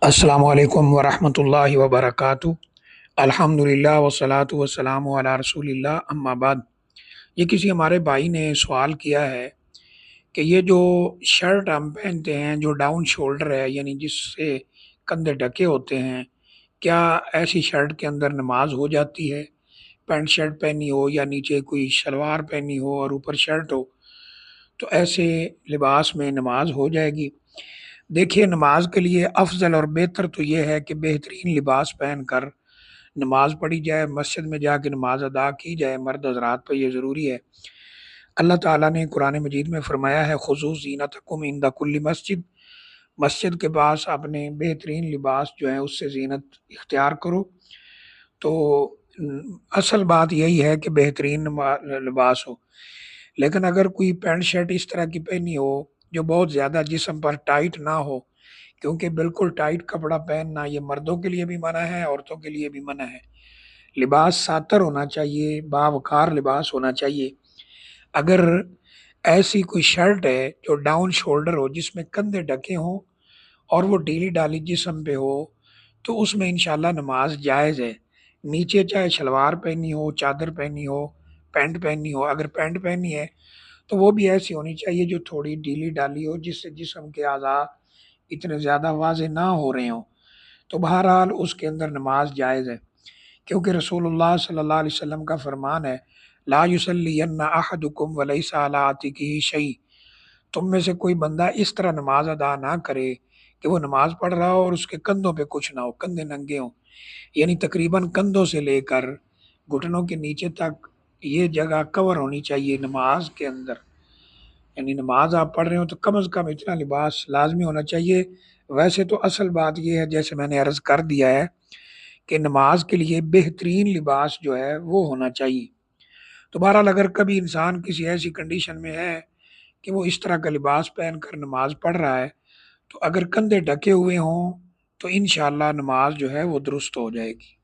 अस्सलामु अलैकुम वरहमतुल्लाहि वबरकातुहू। अल्हम्दुलिल्लाह वस्सलातु वस्सलामु अला रसूलिल्लाह अम्मा बाद। ये किसी हमारे भाई ने सवाल किया है कि ये जो शर्ट हम पहनते हैं जो डाउन शोल्डर है यानी जिससे कंधे ढके होते हैं, क्या ऐसी शर्ट के अंदर नमाज हो जाती है? पैंट शर्ट पहनी हो या नीचे कोई शलवार पहनी हो और ऊपर शर्ट हो, तो ऐसे लिबास में नमाज हो जाएगी? देखिए, नमाज के लिए अफ़ज़ल और बेहतर तो ये है कि बेहतरीन लिबास पहनकर नमाज़ पढ़ी जाए, मस्जिद में जाके नमाज़ अदा की जाए, मर्द हज़रात पे ये ज़रूरी है। अल्लाह ताला ने कुरान मजीद में फ़रमाया है, खुज़ू ज़ीनतकुम इंदा कुल्ली मस्जिद। मस्जिद के पास अपने बेहतरीन लिबास जो है उससे ज़ीनत इख्तियार करो। तो असल बात यही है कि बेहतरीन लिबास हो। लेकिन अगर कोई पैंट शर्ट इस तरह की पहनी हो जो बहुत ज़्यादा जिस्म पर टाइट ना हो, क्योंकि बिल्कुल टाइट कपड़ा पहनना ये मर्दों के लिए भी मना है, औरतों के लिए भी मना है। लिबास सातर होना चाहिए, बावकार लिबास होना चाहिए। अगर ऐसी कोई शर्ट है जो डाउन शोल्डर हो, जिसमें कंधे ढके हों और वो ढीली-ढाली जिस्म पे हो, तो उसमें इंशाअल्लाह नमाज़ जायज़ है। नीचे चाहे शलवार पहनी हो, चादर पहनी हो, पैंट पहनी हो, अगर पैंट पहनी है, तो वो भी ऐसी होनी चाहिए जो थोड़ी ढीली-ढाली हो, जिससे जिस्म के अज़ा इतने ज़्यादा वाज़ेह ना हो रहे हों। तो बहरहाल उसके अंदर नमाज़ जायज़ है, क्योंकि रसूलुल्लाह सल्लल्लाहु अलैहि वसल्लम का फ़रमान है, ला युसल्लियन्ना अहदुकुम व लैसा अला आतिकिही शै। तुम में से कोई बंदा इस तरह नमाज़ अदा ना करे कि वो नमाज़ पढ़ रहा हो और उसके कंधों पे कुछ ना हो, कंधे नंगे हों। यानी तकरीबन कंधों से लेकर घुटनों के नीचे तक ये जगह कवर होनी चाहिए नमाज के अंदर। यानी नमाज आप पढ़ रहे हो तो कम से कम इतना लिबास लाजमी होना चाहिए। वैसे तो असल बात ये है, जैसे मैंने अर्ज़ कर दिया है, कि नमाज के लिए बेहतरीन लिबास जो है वो होना चाहिए। तो बहरहाल अगर कभी इंसान किसी ऐसी कंडीशन में है कि वो इस तरह का लिबास पहनकर नमाज पढ़ रहा है, तो अगर कंधे ढके हुए हों तो इंशाअल्लाह नमाज जो है वो दुरुस्त हो जाएगी।